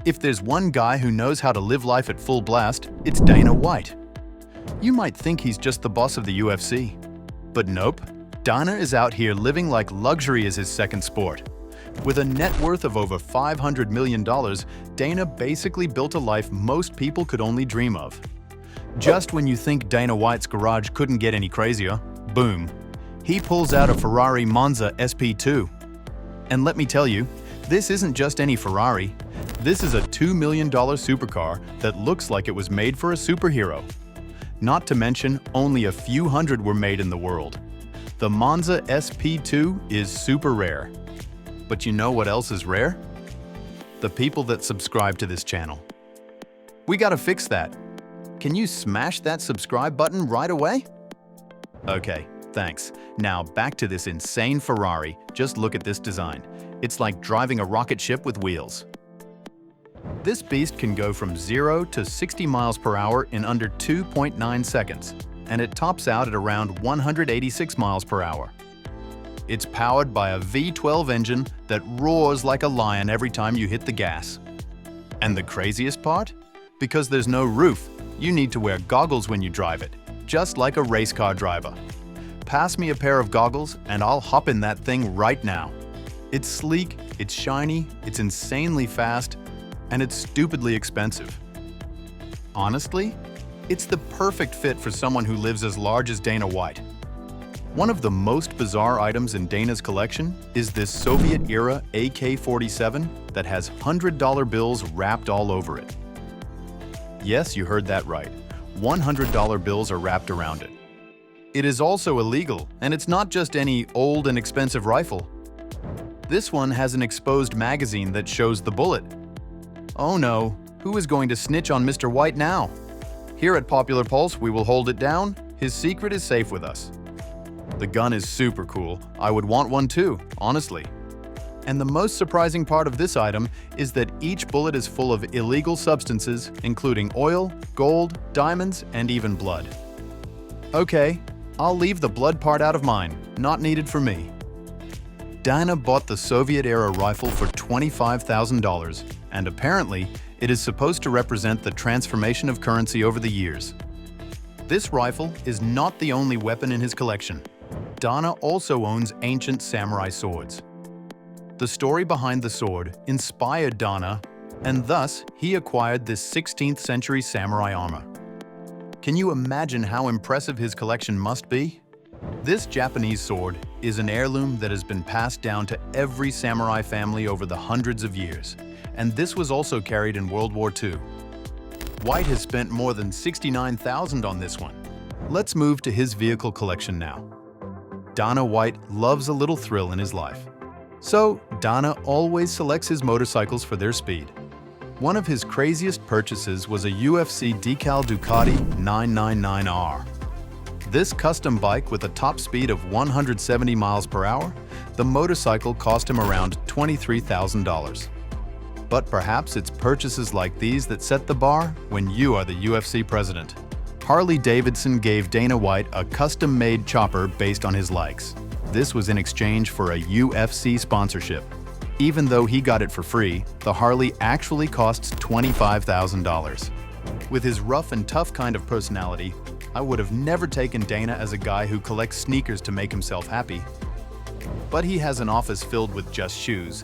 If there's one guy who knows how to live life at full blast, it's Dana White. You might think he's just the boss of the UFC. But nope, Dana is out here living like luxury is his second sport. With a net worth of over $500 million, Dana basically built a life most people could only dream of. Just when you think Dana White's garage couldn't get any crazier, boom, he pulls out a Ferrari Monza SP2. And let me tell you, this isn't just any Ferrari. This is a $2 million supercar that looks like it was made for a superhero. Not to mention, only a few hundred were made in the world. The Monza SP2 is super rare. But you know what else is rare? The people that subscribe to this channel. We gotta fix that. Can you smash that subscribe button right away? Okay, thanks. Now back to this insane Ferrari. Just look at this design. It's like driving a rocket ship with wheels. This beast can go from 0 to 60 miles per hour in under 2.9 seconds, and it tops out at around 186 miles per hour. It's powered by a V12 engine that roars like a lion every time you hit the gas. And the craziest part? Because there's no roof, you need to wear goggles when you drive it, just like a race car driver. Pass me a pair of goggles and I'll hop in that thing right now. It's sleek, it's shiny, it's insanely fast, and it's stupidly expensive. Honestly, it's the perfect fit for someone who lives as large as Dana White. One of the most bizarre items in Dana's collection is this Soviet-era AK-47 that has $100 bills wrapped all over it. Yes, you heard that right. $100 bills are wrapped around it. It is also illegal, and it's not just any old and expensive rifle. This one has an exposed magazine that shows the bullet. Oh no, who is going to snitch on Mr. White now? Here at Popular Pulse, we will hold it down. His secret is safe with us. The gun is super cool. I would want one too, honestly. And the most surprising part of this item is that each bullet is full of illegal substances, including oil, gold, diamonds, and even blood. Okay, I'll leave the blood part out of mine, not needed for me. Dana bought the Soviet-era rifle for $25,000, and apparently, it is supposed to represent the transformation of currency over the years. This rifle is not the only weapon in his collection. Dana also owns ancient samurai swords. The story behind the sword inspired Dana, and thus he acquired this 16th century samurai armor. Can you imagine how impressive his collection must be? This Japanese sword is an heirloom that has been passed down to every samurai family over the hundreds of years, and this was also carried in World War II. White has spent more than $69,000 on this one. Let's move to his vehicle collection now. Dana White loves a little thrill in his life. So, Dana always selects his motorcycles for their speed. One of his craziest purchases was a UFC decal Ducati 999R. This custom bike with a top speed of 170 miles per hour, the motorcycle cost him around $23,000. But perhaps it's purchases like these that set the bar when you are the UFC president. Harley-Davidson gave Dana White a custom-made chopper based on his likes. This was in exchange for a UFC sponsorship. Even though he got it for free, the Harley actually costs $25,000. With his rough and tough kind of personality, I would have never taken Dana as a guy who collects sneakers to make himself happy. But he has an office filled with just shoes.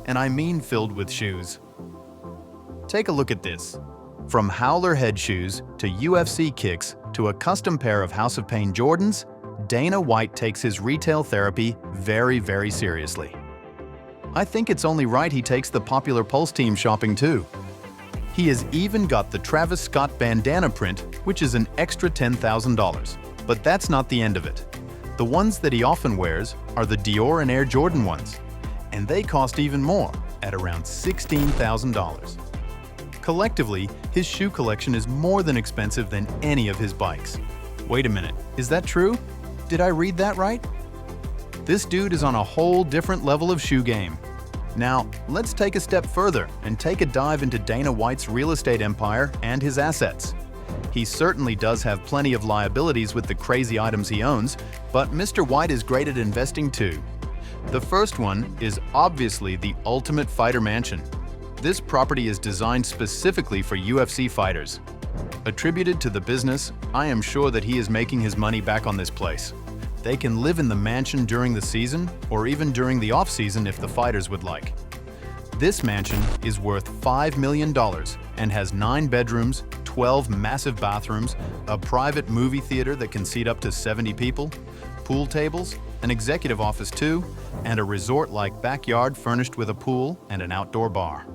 And I mean filled with shoes. Take a look at this. From Howler head shoes to UFC kicks to a custom pair of House of Pain Jordans, Dana White takes his retail therapy very, very seriously. I think it's only right he takes the Popular Pulse team shopping too. He has even got the Travis Scott bandana print, which is an extra $10,000. But that's not the end of it. The ones that he often wears are the Dior and Air Jordan ones, and they cost even more, at around $16,000. Collectively, his shoe collection is more than expensive than any of his bikes. Wait a minute, is that true? Did I read that right? This dude is on a whole different level of shoe game. Now, let's take a step further and take a dive into Dana White's real estate empire and his assets. He certainly does have plenty of liabilities with the crazy items he owns, but Mr. White is great at investing too. The first one is obviously the ultimate fighter mansion. This property is designed specifically for UFC fighters. Attributed to the business, I am sure that he is making his money back on this place. They can live in the mansion during the season or even during the off-season if the fighters would like. This mansion is worth $5 million and has 9 bedrooms, 12 massive bathrooms, a private movie theater that can seat up to 70 people, pool tables, an executive office too, and a resort-like backyard furnished with a pool and an outdoor bar.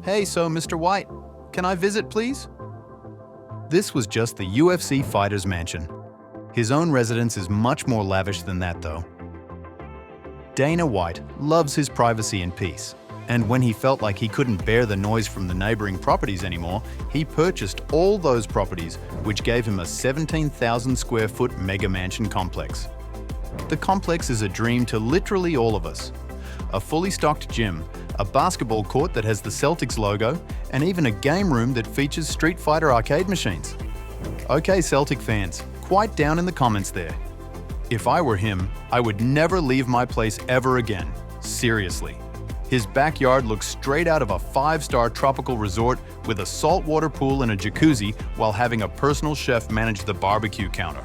Hey, so Mr. White, can I visit please? This was just the UFC fighter's mansion. His own residence is much more lavish than that though. Dana White loves his privacy and peace, and when he felt like he couldn't bear the noise from the neighboring properties anymore, he purchased all those properties, which gave him a 17,000 square foot mega mansion complex. The complex is a dream to literally all of us. A fully stocked gym, a basketball court that has the Celtics logo, and even a game room that features Street Fighter arcade machines. Okay, Celtic fans, quite down in the comments there. If I were him, I would never leave my place ever again. Seriously. His backyard looks straight out of a 5-star tropical resort with a saltwater pool and a jacuzzi while having a personal chef manage the barbecue counter.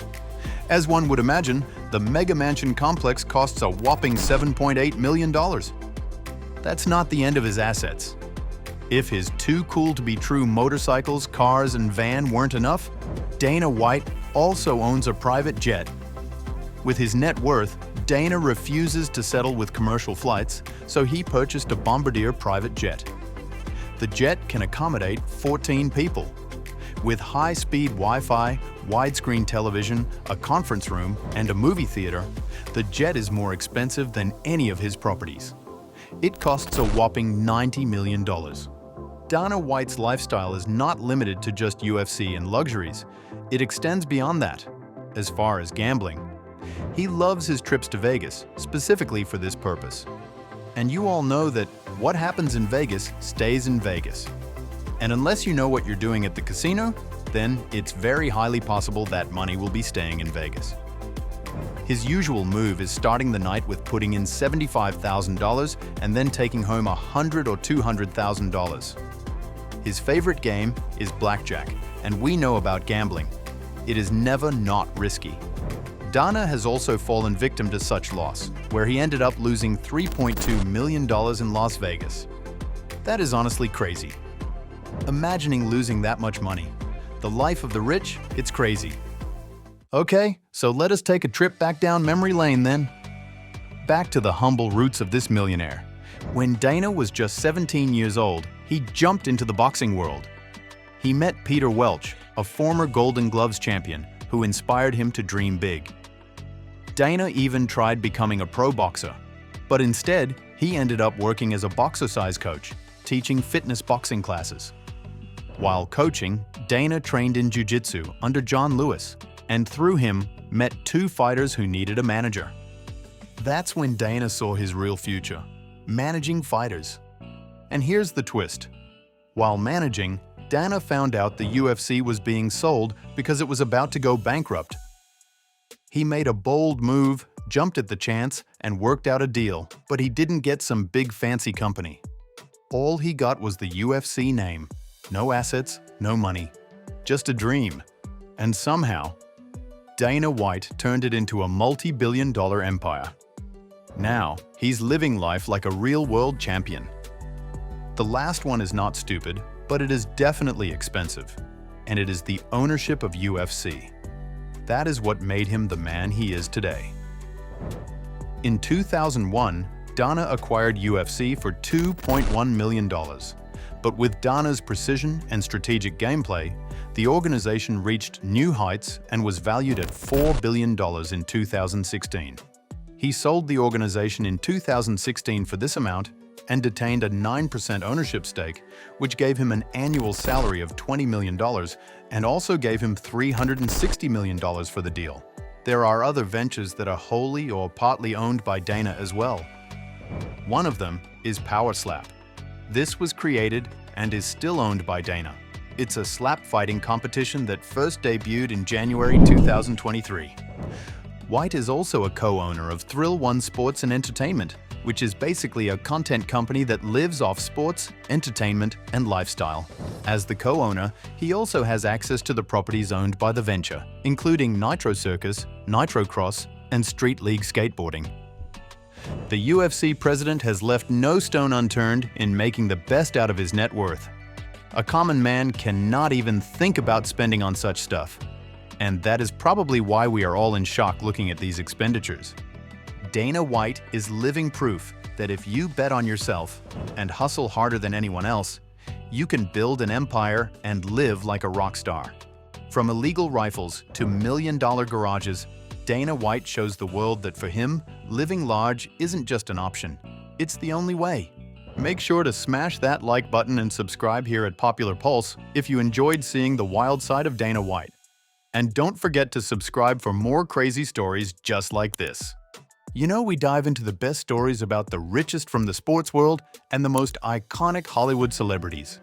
As one would imagine, the mega mansion complex costs a whopping $7.8 million. That's not the end of his assets. If his too-cool-to-be-true motorcycles, cars, and van weren't enough, Dana White also owns a private jet. With his net worth, Dana refuses to settle with commercial flights, so he purchased a Bombardier private jet. The jet can accommodate 14 people. With high-speed Wi-Fi, widescreen television, a conference room, and a movie theater, the jet is more expensive than any of his properties. It costs a whopping $90 million. Dana White's lifestyle is not limited to just UFC and luxuries. It extends beyond that, as far as gambling. He loves his trips to Vegas, specifically for this purpose. And you all know that what happens in Vegas stays in Vegas. And unless you know what you're doing at the casino, then it's very highly possible that money will be staying in Vegas. His usual move is starting the night with putting in $75,000 and then taking home $100,000 or $200,000. His favorite game is blackjack, and we know about gambling. It is never not risky. Dana has also fallen victim to such loss, where he ended up losing $3.2 million in Las Vegas. That is honestly crazy. Imagining losing that much money. The life of the rich, it's crazy. Okay, so let us take a trip back down memory lane then. Back to the humble roots of this millionaire. When Dana was just 17 years old, he jumped into the boxing world. He met Peter Welch, a former Golden Gloves champion, who inspired him to dream big. Dana even tried becoming a pro boxer, but instead, he ended up working as a boxercise coach, teaching fitness boxing classes. While coaching, Dana trained in jiu-jitsu under John Lewis, and through him, met 2 fighters who needed a manager. That's when Dana saw his real future, managing fighters. And here's the twist. While managing, Dana found out the UFC was being sold because it was about to go bankrupt. He made a bold move, jumped at the chance, and worked out a deal, but he didn't get some big fancy company. All he got was the UFC name. No assets, no money. Just a dream. And somehow, Dana White turned it into a multi-billion-dollar empire. Now, he's living life like a real-world champion. The last one is not stupid, but it is definitely expensive. And it is the ownership of UFC. That is what made him the man he is today. In 2001, Dana acquired UFC for $2.1 million. But with Dana's precision and strategic gameplay, the organization reached new heights and was valued at $4 billion in 2016. He sold the organization in 2016 for this amount and detained a 9% ownership stake, which gave him an annual salary of $20 million and also gave him $360 million for the deal. There are other ventures that are wholly or partly owned by Dana as well. One of them is Power Slap. This was created and is still owned by Dana. It's a slap fighting competition that first debuted in January 2023. White is also a co-owner of Thrill One Sports and Entertainment, which is basically a content company that lives off sports, entertainment, and lifestyle. As the co-owner, he also has access to the properties owned by the venture, including Nitro Circus, Nitro Cross, and Street League Skateboarding. The UFC president has left no stone unturned in making the best out of his net worth. A common man cannot even think about spending on such stuff. And that is probably why we are all in shock looking at these expenditures. Dana White is living proof that if you bet on yourself and hustle harder than anyone else, you can build an empire and live like a rock star. From illegal rifles to million-dollar garages, Dana White shows the world that for him, living large isn't just an option, it's the only way. Make sure to smash that like button and subscribe here at Popular Pulse if you enjoyed seeing the wild side of Dana White. And don't forget to subscribe for more crazy stories just like this. You know, we dive into the best stories about the richest from the sports world and the most iconic Hollywood celebrities.